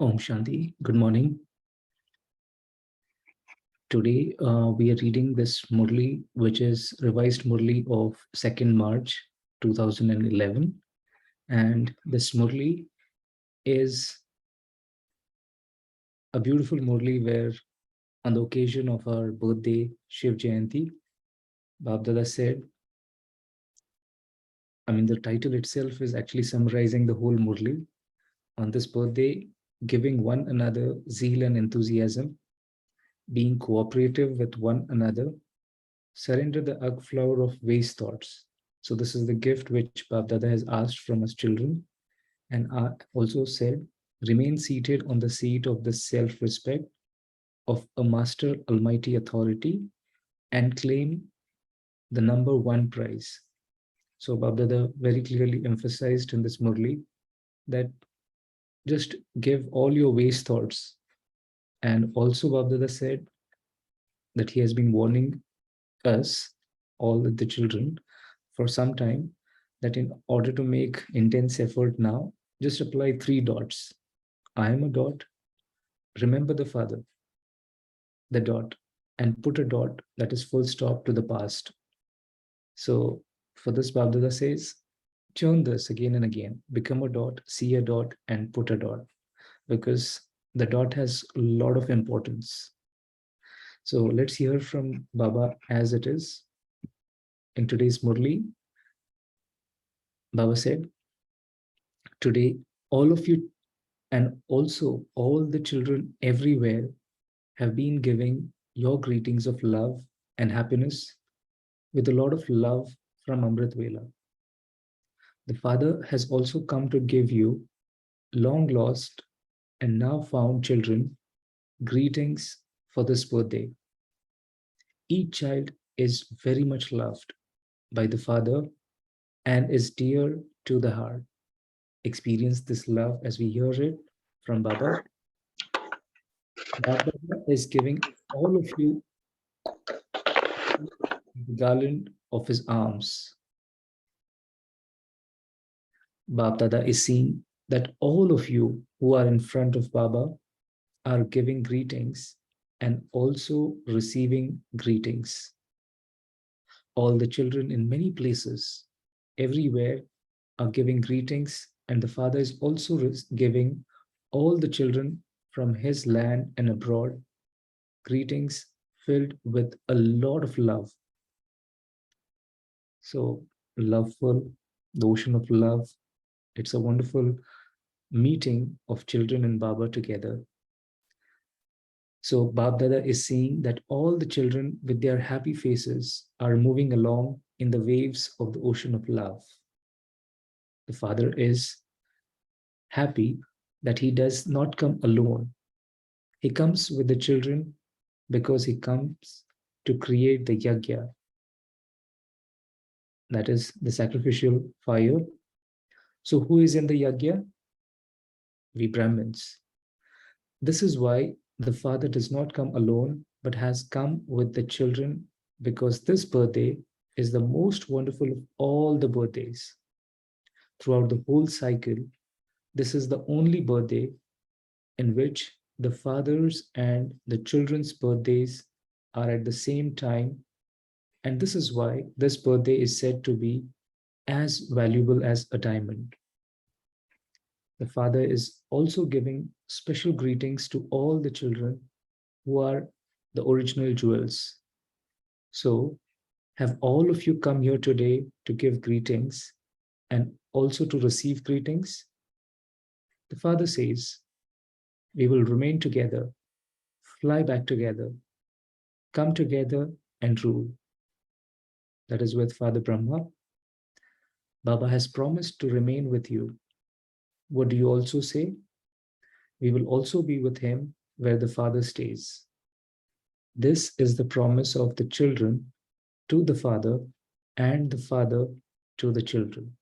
Om Shanti. Good morning. Today we are reading this Murli, which is revised Murli of 2nd March 2011. And this Murli is a beautiful Murli where, on the occasion of our birthday, Shiv Jayanti, Babdada said, the title itself is actually summarizing the whole Murli. On this birthday, giving one another zeal and enthusiasm, being cooperative with one another, surrender the ugh flower of waste thoughts. So this is the gift which Babdada has asked from us children, and also said, remain seated on the seat of the self-respect of a master almighty authority and claim the number one prize. So Babdada very clearly emphasized in this Murli that just give all your waste thoughts. And also Babdada said that he has been warning us, all the children, for some time, that in order to make intense effort now, just apply 3 dots. I am a dot, remember the father, the dot, and put a dot that is full stop to the past. So for this, Babdada says, churn this again and again, become a dot, see a dot, and put a dot, because the dot has a lot of importance. So let's hear from Baba as it is. In today's Murli, Baba said, today, all of you and also all the children everywhere have been giving your greetings of love and happiness with a lot of love from Amrit Vela. The Father has also come to give you long lost and now found children greetings for this birthday. Each child is very much loved by the Father and is dear to the heart. Experience this love as we hear it from Baba. Baba is giving all of you the garland of his arms. Baba is seeing that all of you who are in front of Baba are giving greetings and also receiving greetings. All the children in many places, everywhere, are giving greetings, and the Father is also giving all the children from his land and abroad greetings filled with a lot of love. So, loveful, the ocean of love. It's a wonderful meeting of children and Baba together. So Bab Dada is seeing that all the children with their happy faces are moving along in the waves of the ocean of love. The Father is happy that he does not come alone. He comes with the children because he comes to create the yajna, that is the sacrificial fire. So who is in the yajna? We Brahmins. This is why the Father does not come alone, but has come with the children, because this birthday is the most wonderful of all the birthdays. Throughout the whole cycle, this is the only birthday in which the father's and the children's birthdays are at the same time. And this is why this birthday is said to be as valuable as a diamond. The Father is also giving special greetings to all the children who are the original jewels. So, have all of you come here today to give greetings and also to receive greetings? The Father says, we will remain together, fly back together, come together and rule. That is with Father Brahma. Baba has promised to remain with you. What do you also say? We will also be with him where the Father stays. This is the promise of the children to the Father and the Father to the children.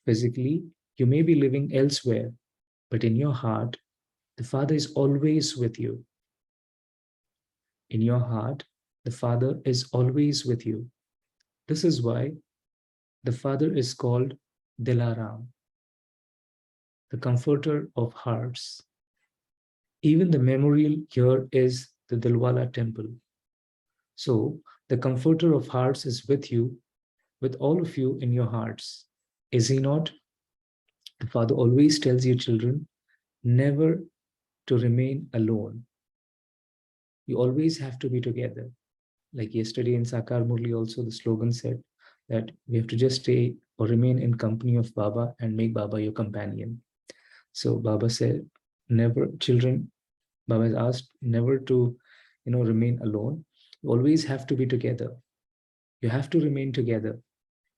Physically, you may be living elsewhere, but in your heart, the Father is always with you. In your heart, the Father is always with you. This is why the Father is called Dilaram. the comforter of hearts. Even the memorial here is the Dilwala temple. So the comforter of hearts is with you, with all of you in your hearts. Is he not? The Father always tells you, children, never to remain alone. You always have to be together. Like yesterday in Sakar Murli, also the slogan said that we have to just stay or remain in company of Baba and make Baba your companion. So Baba said, never, children, Baba has asked never to, remain alone. You always have to be together. You have to remain together.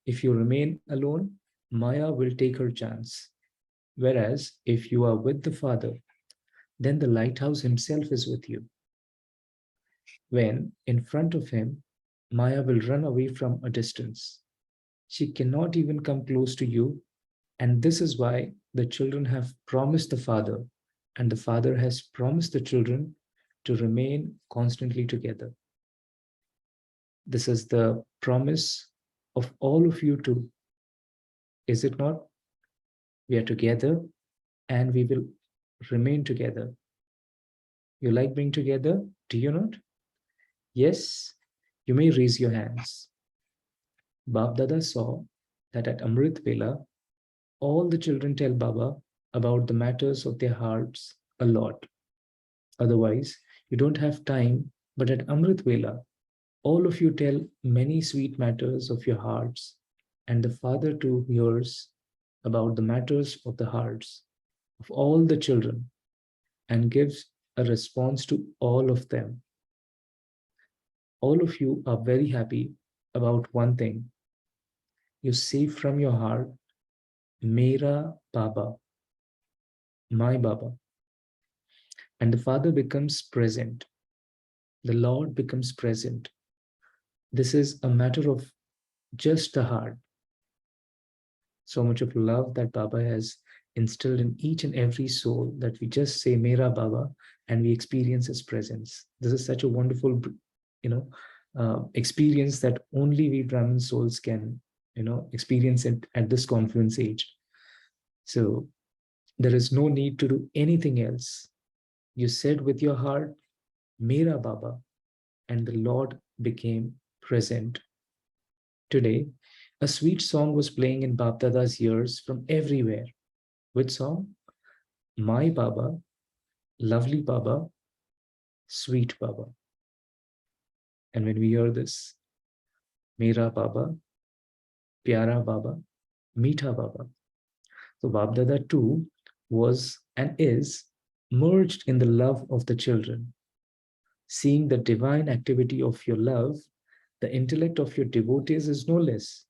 If you remain alone, Maya will take her chance. Whereas if you are with the Father, then the lighthouse himself is with you. When in front of him, Maya will run away from a distance. She cannot even come close to you. And this is why the children have promised the Father, and the Father has promised the children to remain constantly together. This is the promise of all of you too. Is it not? We are together and we will remain together. You like being together? Do you not? Yes, you may raise your hands. Bab Dada saw that at Amrit Vela, all the children tell Baba about the matters of their hearts a lot. Otherwise, you don't have time, but at Amrit Vela, all of you tell many sweet matters of your hearts, and the Father too hears about the matters of the hearts of all the children and gives a response to all of them. All of you are very happy about one thing. You say from your heart, Mera Baba, my Baba. And the Father becomes present. The Lord becomes present. This is a matter of just the heart. So much of love that Baba has instilled in each and every soul that we just say Mera Baba and we experience his presence. This is such a wonderful, experience that only we Brahmin souls can, experience it at this confluence age. So there is no need to do anything else. You said with your heart, Mera Baba, and the Lord became present. Today, a sweet song was playing in Bab Dada's ears from everywhere. Which song? My Baba, lovely Baba, sweet Baba. And when we hear this, Mera Baba, Pyara Baba, Meetha Baba. So Bab Dada too was and is merged in the love of the children. Seeing the divine activity of your love, the intellect of your devotees is no less.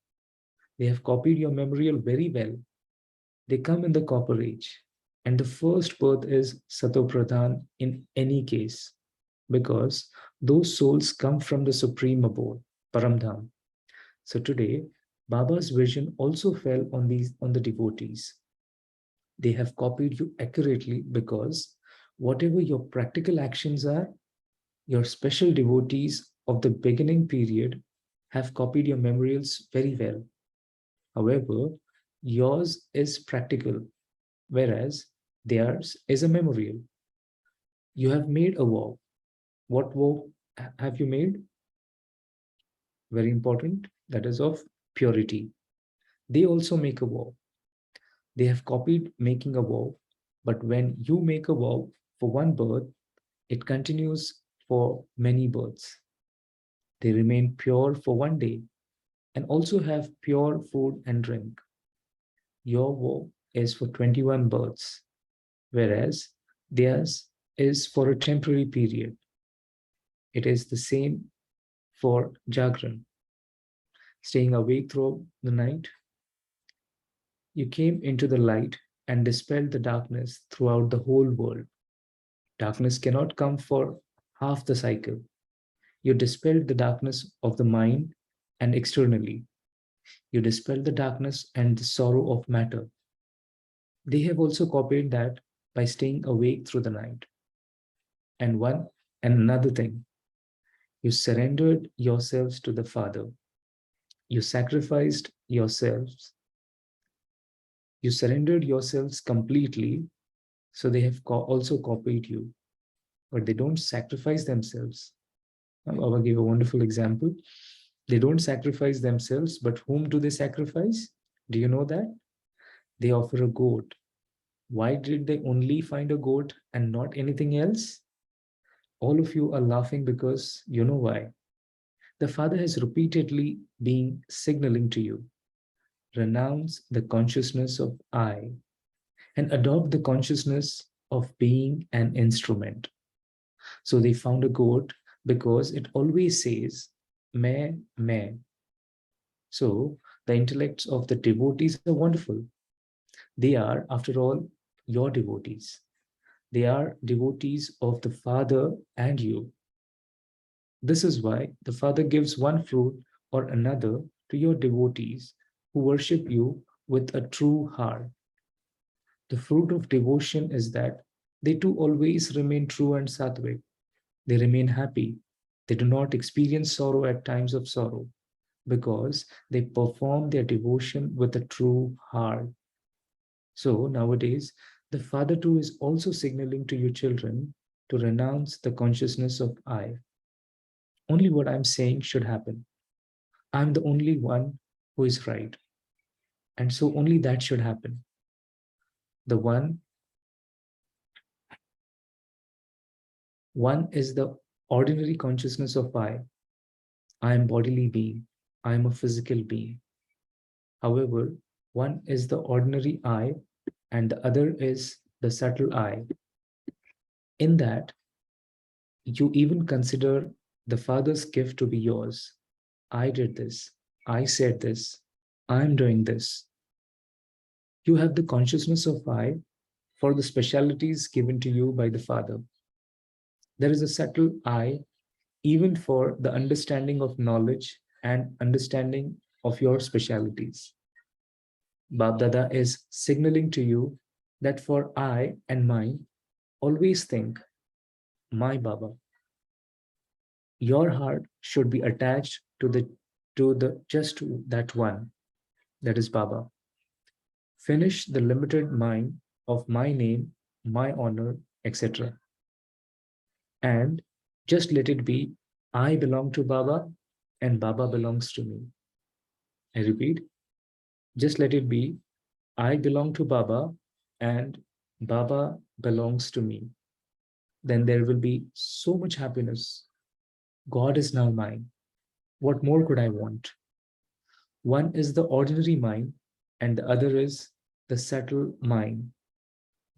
They have copied your memorial very well. They come in the copper age. And the first birth is Satopradhan in any case, because those souls come from the supreme abode, Paramdham. So today, Baba's vision also fell on the devotees. They have copied you accurately because whatever your practical actions are, your special devotees of the beginning period have copied your memorials very well. However, yours is practical, whereas theirs is a memorial. You have made a vow. What vow have you made? Very important. That is of purity. They also make a vow. They have copied making a vow, but when you make a vow for one birth, it continues for many births. They remain pure for one day and also have pure food and drink. Your vow is for 21 births, whereas theirs is for a temporary period. It is the same for Jagran, staying awake through the night. You came into the light and dispelled the darkness throughout the whole world. Darkness cannot come for half the cycle. You dispelled the darkness of the mind and externally. You dispelled the darkness and the sorrow of matter. They have also copied that by staying awake through the night. And another thing, you surrendered yourselves to the Father. You sacrificed yourselves You surrendered yourselves completely, so they have also copied you, but they don't sacrifice themselves. I'll give a wonderful example. They don't sacrifice themselves, but whom do they sacrifice? Do you know that? They offer a goat. Why did they only find a goat and not anything else? All of you are laughing because you know why. The Father has repeatedly been signaling to you, renounce the consciousness of I and adopt the consciousness of being an instrument. So they found a goat because it always says, मैं. So the intellects of the devotees are wonderful. They are, after all, your devotees. They are devotees of the Father and you. This is why the Father gives one fruit or another to your devotees who worship you with a true heart. The fruit of devotion is that they too always remain true and sattvic. They remain happy. They do not experience sorrow at times of sorrow because they perform their devotion with a true heart. So nowadays, the Father too is also signaling to you children to renounce the consciousness of I. Only what I'm saying should happen. I'm the only one who is right. And so only that should happen. The one is the ordinary consciousness of I. I am bodily being. I am a physical being. However, one is the ordinary I and the other is the subtle I. In that, you even consider the Father's gift to be yours. I did this. I said this. I'm doing this. You have the consciousness of I for the specialities given to you by the Father. There is a subtle I even for the understanding of knowledge and understanding of your specialities. Babdada is signaling to you that for I and mine, always think, my Baba. Your heart should be attached to the just that one, that is Baba. Finish the limited mind of my name, my honor, etc. And just let it be, I belong to Baba and Baba belongs to me. I repeat, just let it be, I belong to Baba and Baba belongs to me. Then there will be so much happiness. God is now mine. What more could I want? One is the ordinary mind and the other is the subtle mind.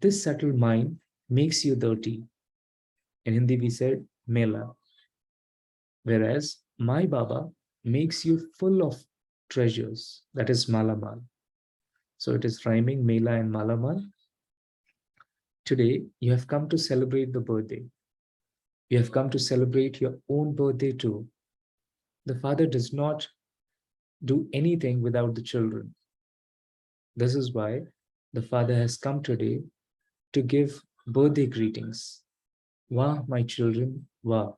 This subtle mind makes you dirty. In Hindi we said mela. Whereas my Baba makes you full of treasures. That is malamal. So it is rhyming mela and malamal. Today you have come to celebrate the birthday. You have come to celebrate your own birthday too. The Father does not do anything without the children. This is why the Father has come today to give birthday greetings. Wah, my children, wah.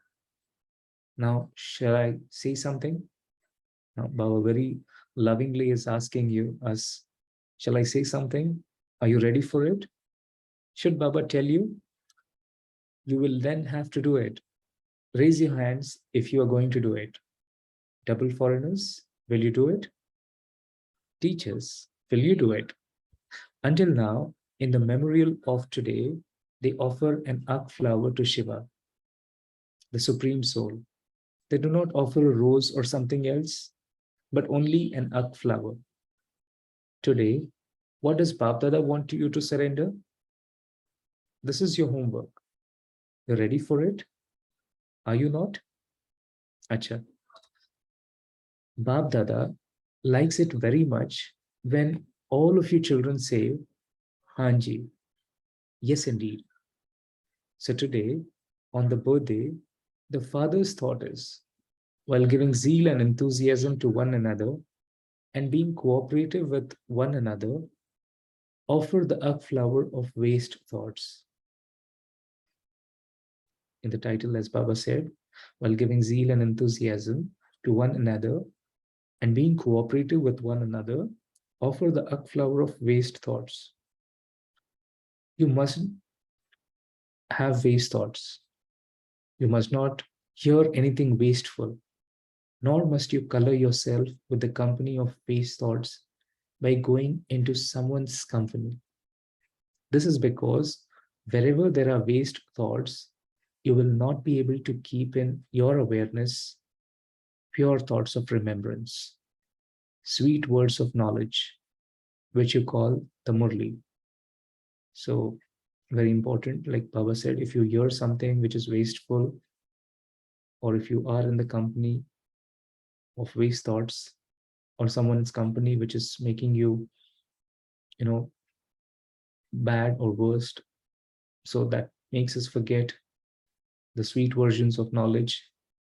Now, shall I say something? Now, Baba very lovingly is asking us, shall I say something? Are you ready for it? Should Baba tell you? You will then have to do it. Raise your hands if you are going to do it. Double foreigners, will you do it? Teachers, will you do it? Until now, in the memorial of today, they offer an arc flower to Shiva, the Supreme Soul. They do not offer a rose or something else, but only an arc flower. Today, what does Bapdada want you to surrender? This is your homework. You're ready for it? Are you not? Acha. Bapdada likes it very much when all of you children say, Hanji, yes indeed. So today, on the birthday, the father's thought is, while giving zeal and enthusiasm to one another and being cooperative with one another, offer the arc flower of waste thoughts. In the title, as Baba said, while giving zeal and enthusiasm to one another and being cooperative with one another, offer the uck flower of waste thoughts. You mustn't have waste thoughts. You must not hear anything wasteful, nor must you color yourself with the company of waste thoughts by going into someone's company. This is because wherever there are waste thoughts, you will not be able to keep in your awareness pure thoughts of remembrance, sweet words of knowledge, which you call the Murli. So, very important, like Baba said, if you hear something which is wasteful, or if you are in the company of waste thoughts, or someone's company which is making you, you know, bad or worst, so that makes us forget the sweet versions of knowledge,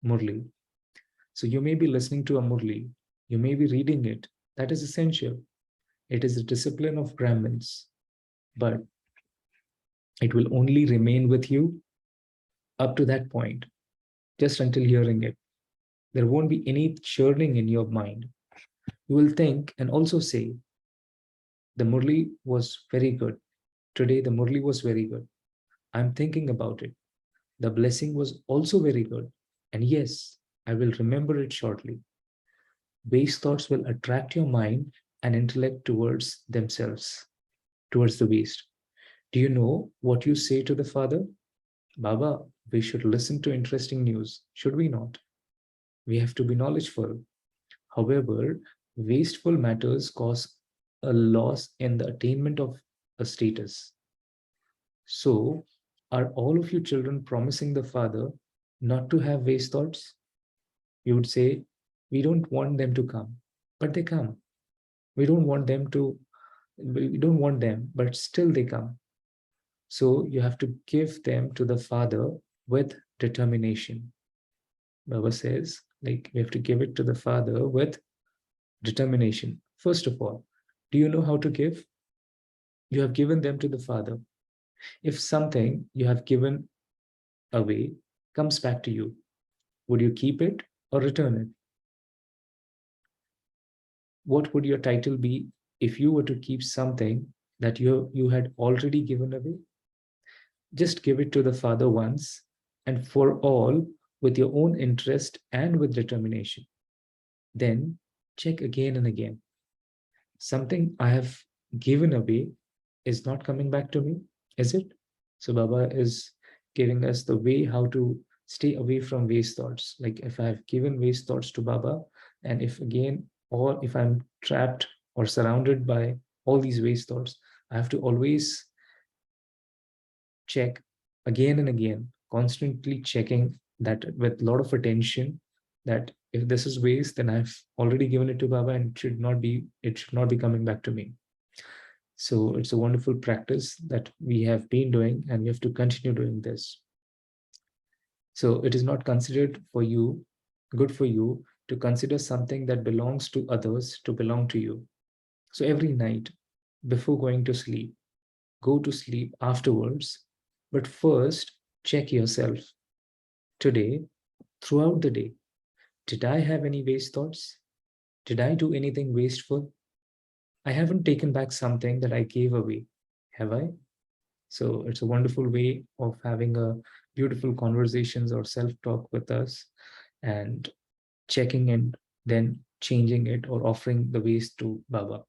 Murli. So you may be listening to a Murli, you may be reading it. That is essential. It is a discipline of Brahmins, but it will only remain with you up to that point, just until hearing it. There won't be any churning in your mind. You will think and also say, the Murli was very good. Today, the Murli was very good. I'm thinking about it. The blessing was also very good. And yes, I will remember it shortly. Base thoughts will attract your mind and intellect towards themselves, towards the waste. Do you know what you say to the Father? Baba, we should listen to interesting news, should we not? We have to be knowledgeful. However, wasteful matters cause a loss in the attainment of a status. So, are all of you children promising the Father not to have waste thoughts? You would say, we don't want them to come, but they come. We don't want them to, we don't want them, but still they come. So you have to give them to the Father with determination. Baba says, like, we have to give it to the Father with determination. First of all, do you know how to give? You have given them to the Father. If something you have given away comes back to you, would you keep it or return it? What would your title be if you were to keep something that you had already given away? Just give it to the Father once and for all with your own interest and with determination. Then check again and again. Something I have given away is not coming back to me, is it? So Baba is giving us the way how to stay away from waste thoughts. Like if I've given waste thoughts to Baba, and if again, or if I'm trapped or surrounded by all these waste thoughts, I have to always check again and again, constantly checking that with a lot of attention, that if this is waste, then I've already given it to Baba and it should not be coming back to me. So it's a wonderful practice that we have been doing, and we have to continue doing this. So it is not considered for you, good for you to consider something that belongs to others to belong to you. So every night before going to sleep, go to sleep afterwards, but first check yourself. Today, throughout the day, did I have any waste thoughts? Did I do anything wasteful? I haven't taken back something that I gave away, have I? So it's a wonderful way of having a beautiful conversations or self-talk with us and checking and then changing it or offering the waste to Baba.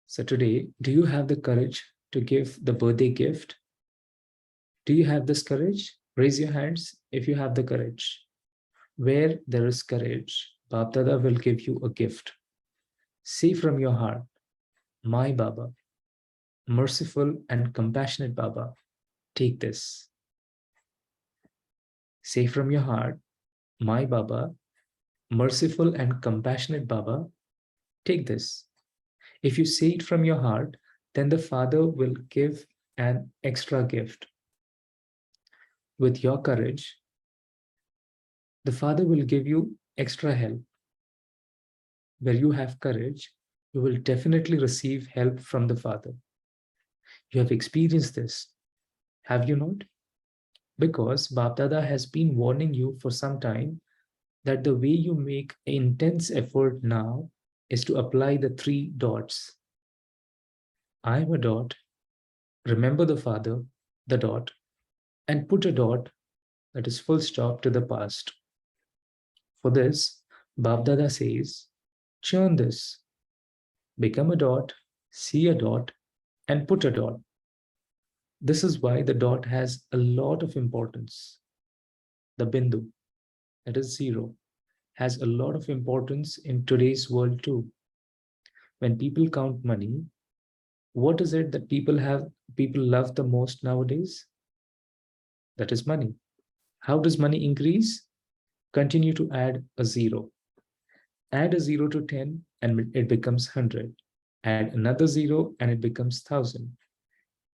So today, do you have the courage to give the birthday gift? Do you have this courage? Raise your hands if you have the courage. Where there is courage, Baba will give you a gift. Say from your heart, my Baba, merciful and compassionate Baba, take this. Say from your heart, my Baba, merciful and compassionate Baba, take this. If you say it from your heart, then the Father will give an extra gift. With your courage, the Father will give you extra help. Where you have courage, you will definitely receive help from the Father. You have experienced this, have you not? Because Bapdada has been warning you for some time that the way you make intense effort now is to apply the 3 dots. I am a dot, remember the father, the dot, and put a dot, that is full stop, to the past. For this, Babdada says, churn this, become a dot, see a dot, and put a dot. This is why the dot has a lot of importance. The bindu, that is 0, has a lot of importance in today's world too. When people count money, what is it that people love the most nowadays? That is money. How does money increase? Continue to add a 0. Add a 0 to 10 and it becomes 100. Add another 0 and it becomes 1,000.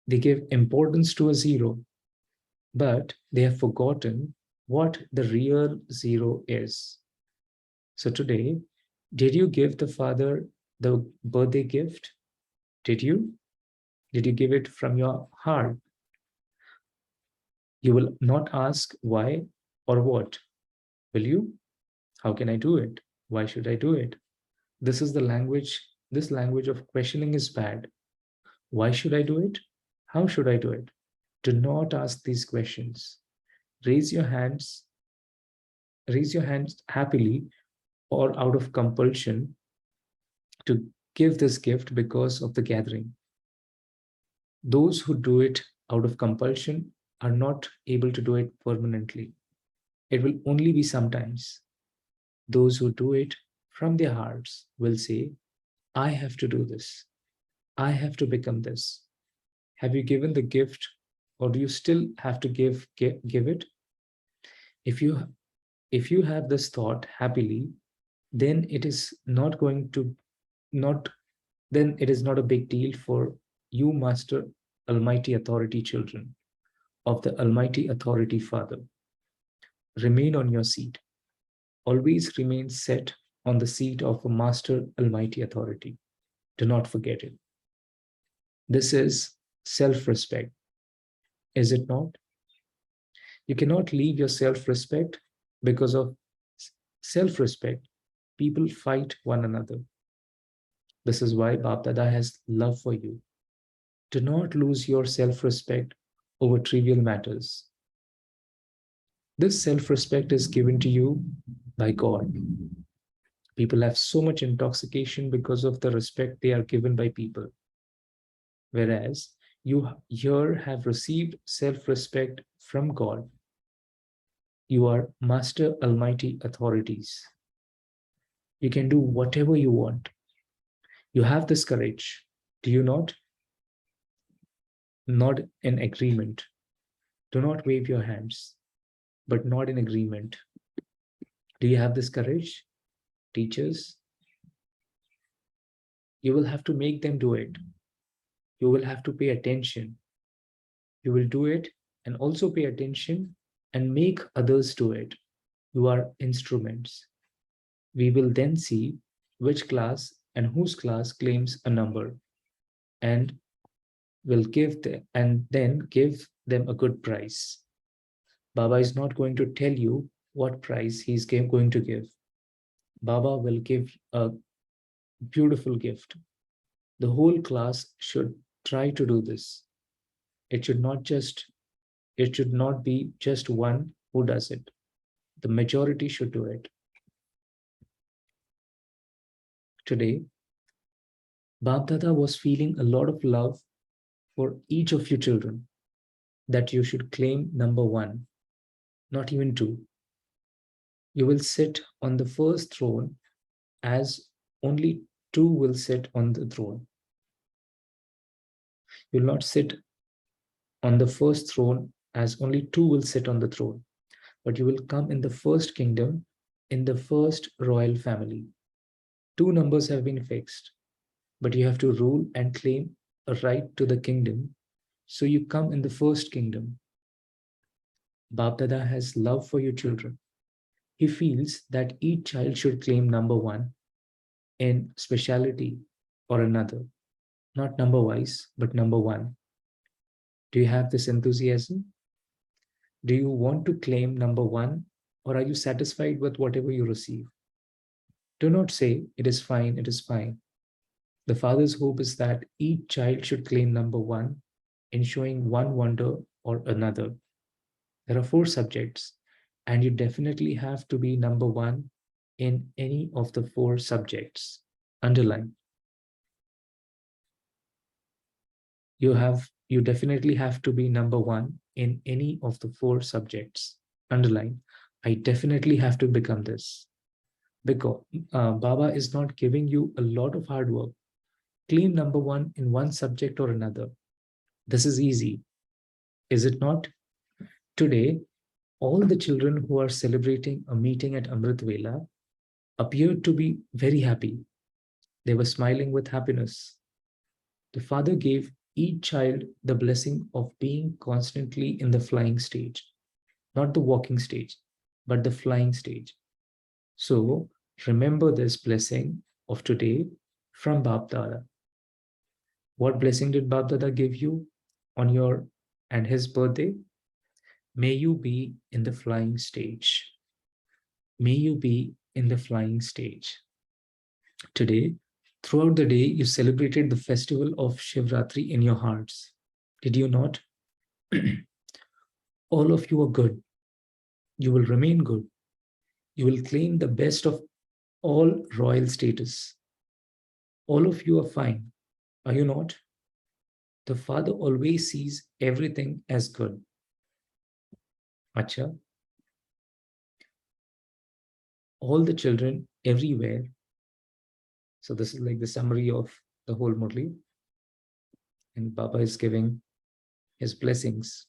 They give importance to a 0, but they have forgotten what the real 0 is. So today, did you give the father the birthday gift? Did you? Did you give it from your heart? You will not ask why or what. Will you? How can I do it? Why should I do it? This is the language, this language of questioning is bad. Why should I do it? How should I do it? Do not ask these questions. Raise your hands, raise your hands happily or out of compulsion to give this gift because of the gathering. Those who do it out of compulsion are not able to do it permanently. It will only be sometimes. Those who do it from their hearts will say, I have to do this. I have to become this. Have you given the gift, or do you still have to give it? If you have this thought happily, then it is not going to not then it is not a big deal for you, Master Almighty Authority children of the Almighty Authority Father. Remain on your seat. Always remain set on the seat of a Master Almighty Authority. Do not forget it. This is self-respect, is it not? You cannot leave your self-respect. Because of self-respect, people fight one another. This is why Bap Dada has love for you. Do not lose your self-respect over trivial matters. This self-respect is given to you by God. People have so much intoxication because of the respect they are given by people. Whereas you here have received self-respect from God. You are Master Almighty Authorities. You can do whatever you want. You have this courage. Do you not? Not in agreement. Do not wave your hands, but not in agreement. Do you have this courage? Teachers, you will have to make them do it. You will have to pay attention. You will do it and also pay attention and make others do it. You are instruments. We will then see which class and whose class claims a number and will then give them a good prize. Baba is not going to tell you what prize he's going to give. Baba will give a beautiful gift. The whole class should try to do this. It should not be just one who does it. The majority should do it. Today, Bap Dada was feeling a lot of love for each of you children, that you should claim number 1, not even 2. You will sit on the first throne as only 2 will sit on the throne. You will not sit on the first throne as only 2 will sit on the throne, but you will come in the first kingdom, in the first royal family. 2 numbers have been fixed, but you have to rule and claim a right to the kingdom, so you come in the first kingdom. Bap Dada has love for your children. He feels that each child should claim number 1 in speciality or another, not number wise, but number 1. Do you have this enthusiasm? Do you want to claim number 1, or are you satisfied with whatever you receive? Do not say, it is fine, it is fine. The Father's hope is that each child should claim number one in showing one wonder or another. There are four subjects, and you definitely have to be number one in any of the four subjects. Underline. You definitely have to be number one in any of the four subjects. Underline. I definitely have to become this. Because Baba is not giving you a lot of hard work. Claim number one in one subject or another. This is easy, is it not? Today, all the children who are celebrating a meeting at Amrit Vela appeared to be very happy. They were smiling with happiness. The Father gave each child the blessing of being constantly in the flying stage, not the walking stage, but the flying stage. So remember this blessing of today from Bab Dada. What blessing did Bab Dada give you on your and his birthday? May you be in the flying stage. May you be in the flying stage. Today, throughout the day, you celebrated the festival of Shivratri in your hearts. Did you not? All of you are good. You will remain good. You will claim the best of all royal status. All of you are fine. Are you not? The Father always sees everything as good. Acha, all the children everywhere. So this is like the summary of the whole Murli. And Baba is giving his blessings.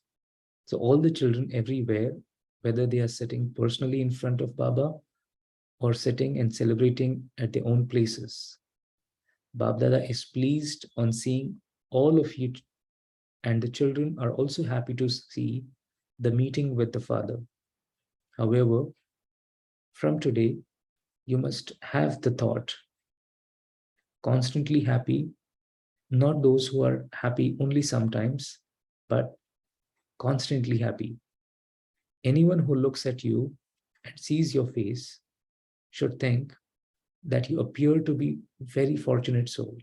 So all the children everywhere, whether they are sitting personally in front of Baba or sitting and celebrating at their own places, Bab Dada is pleased on seeing all of you, and the children are also happy to see the meeting with the Father. However, from today, you must have the thought, constantly happy, not those who are happy only sometimes, but constantly happy. Anyone who looks at you and sees your face should think that you appear to be very fortunate soul.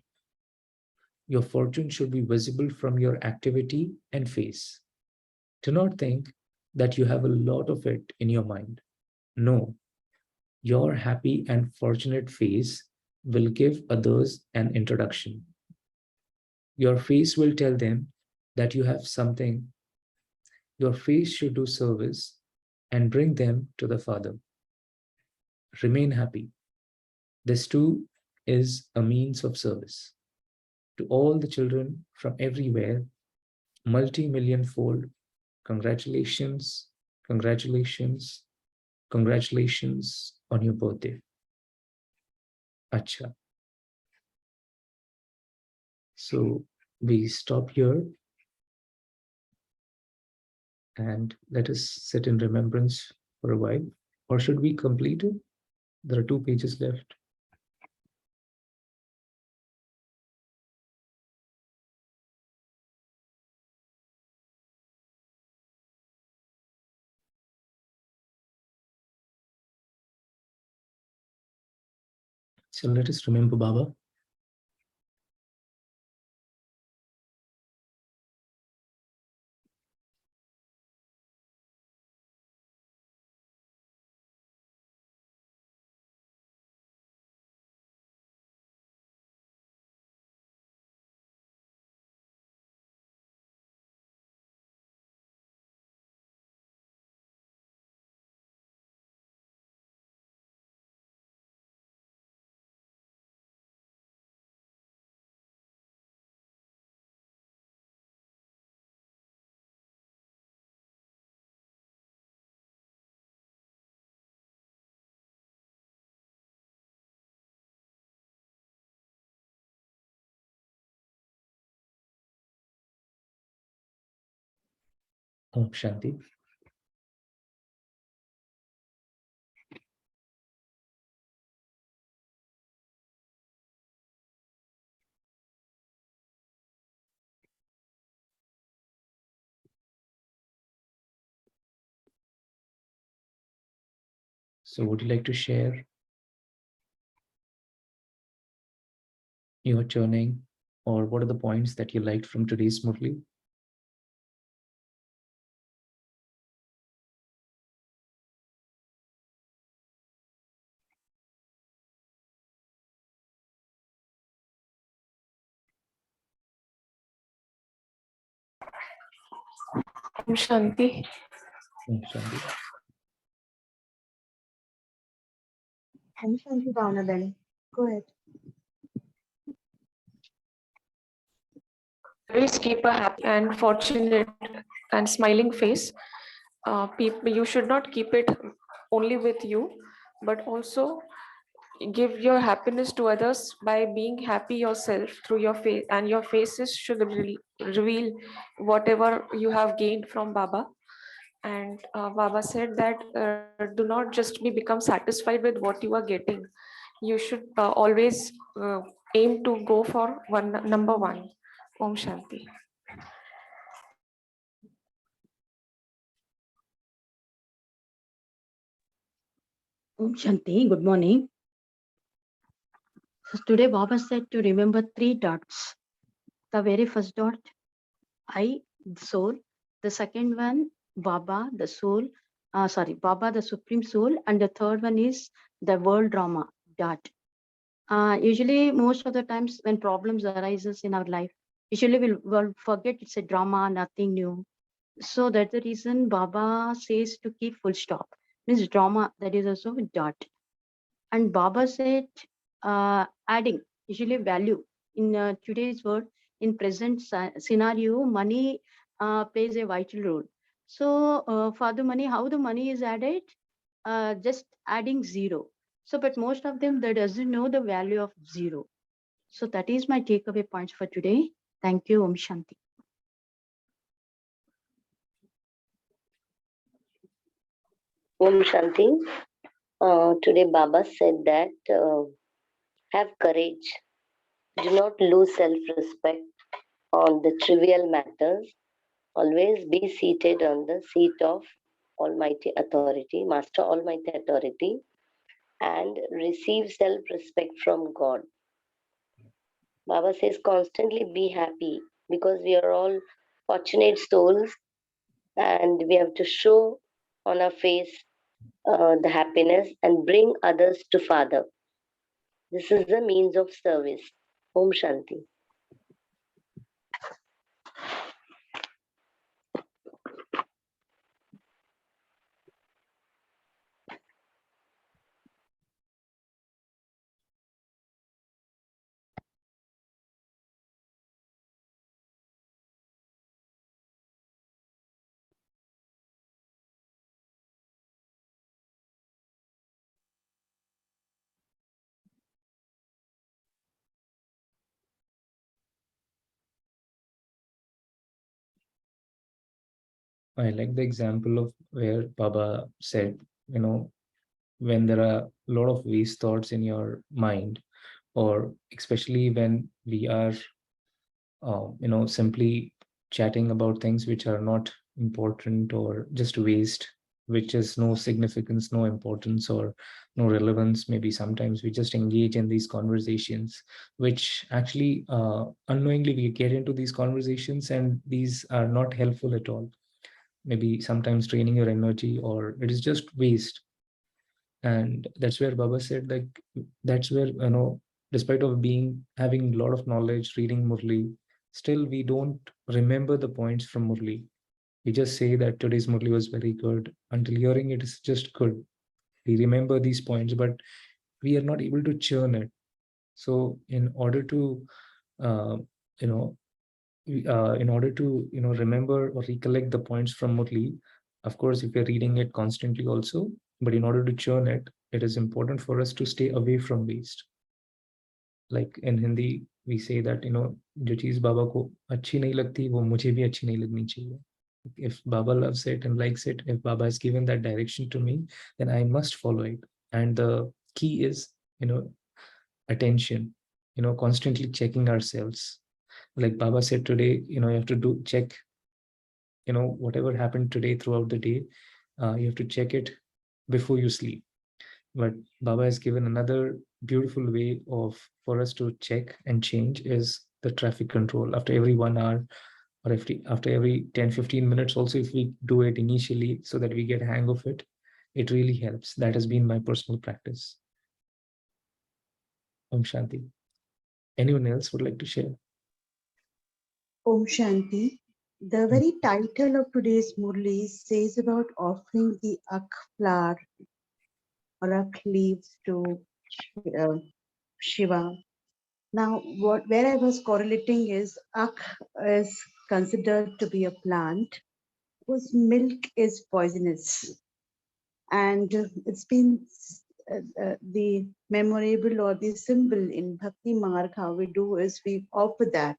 Your fortune should be visible from your activity and face. Do not think that you have a lot of it in your mind. No, your happy and fortunate face will give others an introduction. Your face will tell them that you have something. Your face should do service and bring them to the Father. Remain happy. This too is a means of service. To all the children from everywhere, multi-million fold, congratulations, congratulations, congratulations on your birthday. Acha. So we stop here and let us sit in remembrance for a while. Or should we complete it? There are 2 pages left. So let us remember Baba. Om Shanti. So would you like to share your churning, or what are the points that you liked from today's Murli? Om Shanti. Shanti. Om Shanti Bhavana Beni. Go ahead. Always keep a happy and fortunate and smiling face. You should not keep it only with you, but also give your happiness to others by being happy yourself through your face, and your faces should reveal whatever you have gained from Baba. And Baba said that do not just become satisfied with what you are getting. You should always aim to go for number one. Om Shanti. Om Shanti. Good morning. So today Baba said to remember 3 dots. The very first dot, I, the soul. The second one, Baba, the soul. Baba, the supreme soul. And the third one is the world drama, dot. Usually, most of the times when problems arises in our life, usually we'll forget it's a drama, nothing new. So that's the reason Baba says to keep full stop. Means drama, that is also a dot. And Baba said, adding, usually value. In today's world, in present scenario, money plays a vital role. So for the money, how the money is added? Just adding zero. So, but most of them, they doesn't know the value of zero. So that is my takeaway points for today. Thank you, Om Shanti. Om Shanti. Today Baba said that have courage. Do not lose self-respect on the trivial matters. Always be seated on the seat of Almighty Authority, Master Almighty Authority, and receive self-respect from God. Baba says constantly be happy because we are all fortunate souls and we have to show on our face the happiness and bring others to Father. This is the means of service. Om Shanti. I like the example of where Baba said, when there are a lot of waste thoughts in your mind, or especially when we are, simply chatting about things which are not important or just waste, which is no significance, no importance, or no relevance. Maybe sometimes we just engage in these conversations, which actually unknowingly we get into these conversations, and these are not helpful at all. Maybe sometimes draining your energy, or it is just waste. And that's where Baba said, like, that's where, despite of being having a lot of knowledge, reading Murli, still we don't remember the points from Murli. We just say that today's Murli was very good. Until hearing it is just good, we remember these points, but we are not able to churn it. So in order to you know remember or recollect the points from Murli, of course, if you're reading it constantly also, but in order to churn it, it is important for us to stay away from waste. Like in Hindi, we say that, जो चीज बाबा को अच्छी नहीं लगती वो मुझे भी अच्छी नहीं लगनी चाहिए. If Baba loves it and likes it, if Baba has given that direction to me, then I must follow it. And the key is, attention, constantly checking ourselves. Like Baba said today, you have to do check, whatever happened today throughout the day, you have to check it before you sleep. But Baba has given another beautiful way for us to check and change is the traffic control. After every 1 hour, or after every 10-15 minutes also, if we do it initially so that we get hang of it, it really helps. That has been my personal practice. Om Shanti. Anyone else would like to share? Om Shanti. The very title of today's Murli says about offering the ak flower or ak leaves to uh, Shiva. Now, where I was correlating is ak is considered to be a plant whose milk is poisonous, and it's been the memorable or the symbol in Bhakti Marg. How we do is we offer that.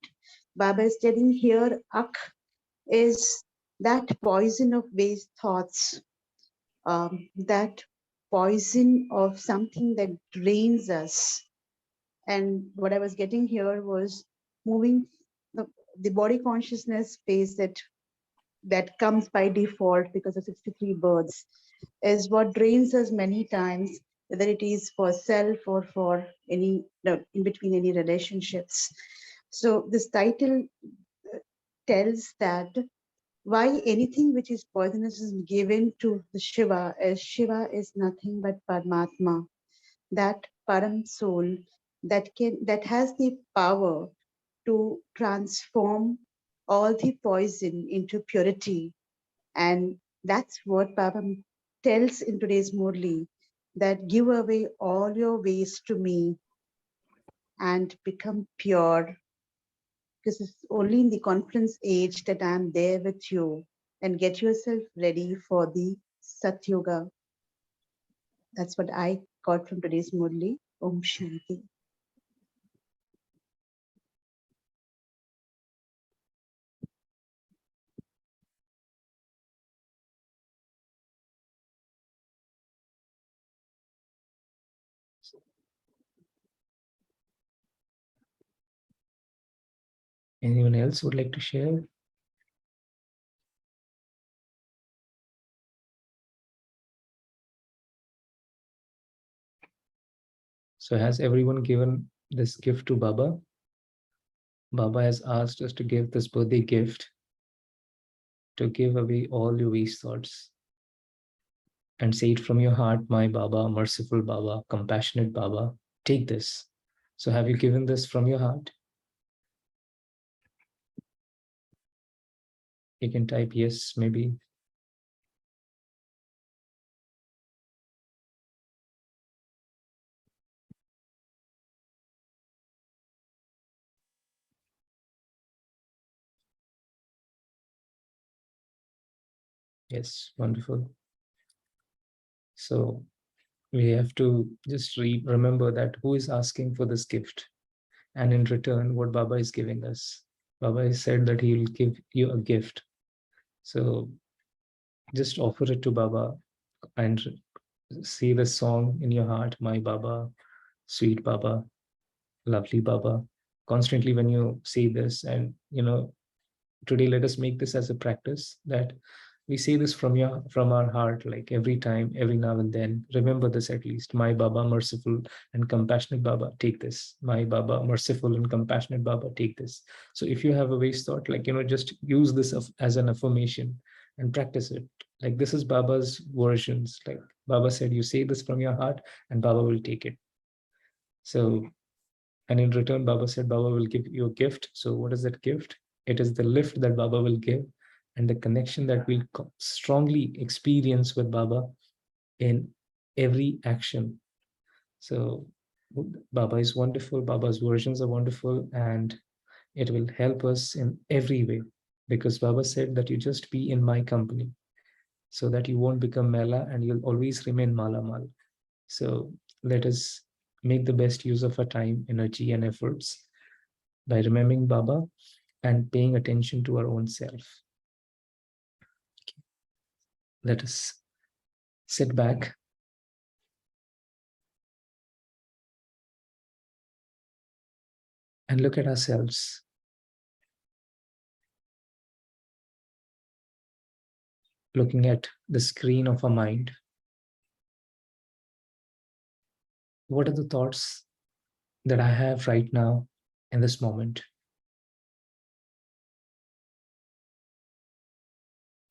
Baba is telling here, ak is that poison of waste thoughts, that poison of something that drains us. And what I was getting here was moving the body consciousness phase that comes by default because of 63 births is what drains us many times, whether it is for self or for any, in between any relationships. So this title tells that why anything which is poisonous is given to the Shiva, as Shiva is nothing but Paramatma, that Param soul that has the power to transform all the poison into purity. And that's what Baba tells in today's Murli, that give away all your waste to me and become pure, because it's only in the conference age that I'm there with you, and get yourself ready for the Satyuga. That's what I got from today's Murli. Om Shanti. Anyone else would like to share? So has everyone given this gift to Baba? Baba has asked us to give this birthday gift, to give away all your waste thoughts and say it from your heart, my Baba, merciful Baba, compassionate Baba, take this. So have you given this from your heart? You can type yes, maybe. Yes, wonderful. So we have to just remember that who is asking for this gift, and in return what Baba is giving us. Baba has said that he will give you a gift. So just offer it to Baba and see the song in your heart, my Baba, sweet Baba, lovely Baba. Constantly when you say this, and today let us make this as a practice, that we say this from our heart, like every time, every now and then. Remember this at least. My Baba, merciful and compassionate Baba, take this. My Baba, merciful and compassionate Baba, take this. So if you have a waste thought, just use this as an affirmation and practice it. Like, this is Baba's versions. Like Baba said, you say this from your heart and Baba will take it. So, and in return, Baba said Baba will give you a gift. So what is that gift? It is the lift that Baba will give, and the connection that we'll strongly experience with Baba in every action. So Baba is wonderful. Baba's versions are wonderful, and it will help us in every way, because Baba said that you just be in my company so that you won't become mela and you'll always remain malamal. So let us make the best use of our time, energy, and efforts by remembering Baba and paying attention to our own self. Let us sit back and look at ourselves. Looking at the screen of our mind. What are the thoughts that I have right now in this moment?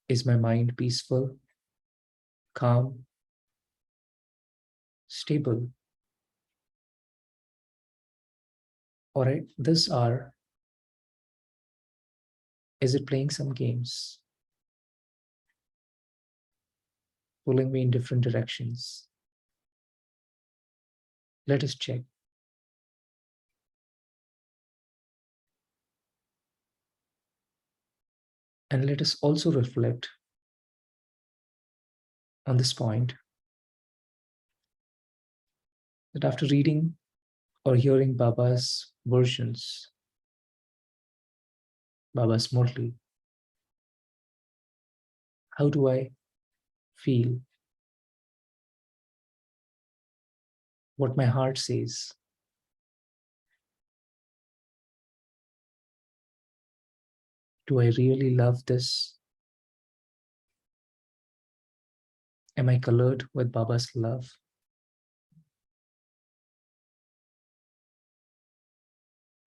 Is my mind peaceful, calm, stable? Or at this hour, is it playing some games, pulling me in different directions? Let us check. And let us also reflect on this point, that after reading or hearing Baba's versions, Baba's Murli, how do I feel? What my heart says? Do I really love this? Am I colored with Baba's love?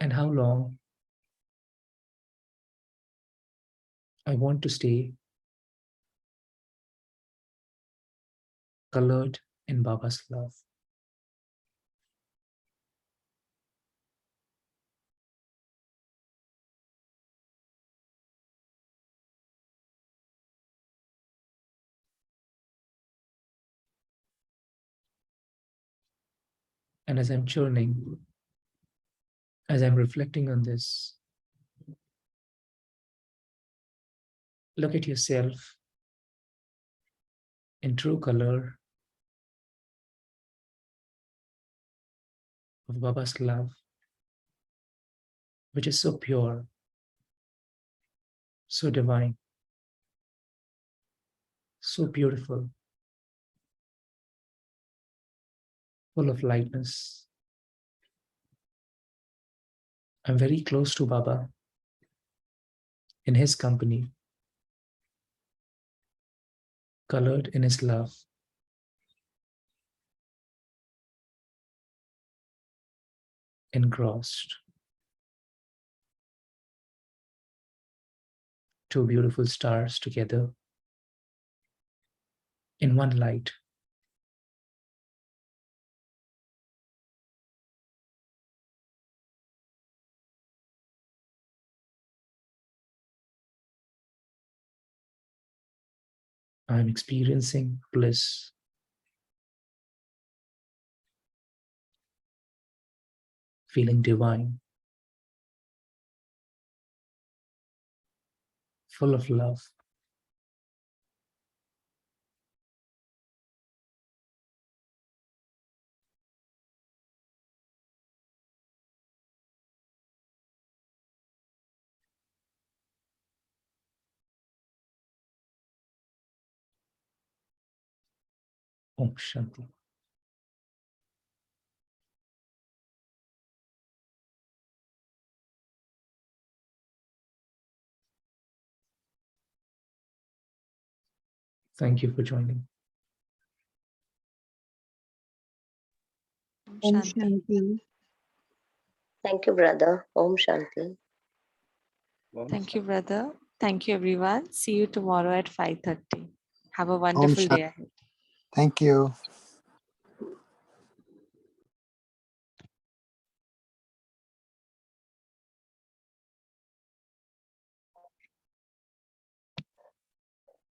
And how long I want to stay colored in Baba's love? And as I'm churning, as I'm reflecting on this, look at yourself in true color of Baba's love, which is so pure, so divine, so beautiful, full of lightness. I'm very close to Baba, in his company, colored in his love. Engrossed. Two beautiful stars together in one light. I'm experiencing bliss, feeling divine, full of love. Om Shanti. Thank you for joining. Om Shanti. Thank you, brother. Om Shanti. Thank you, brother. Thank you, everyone. See you tomorrow at 5:30. Have a Om wonderful Shanti. day ahead. Thank you.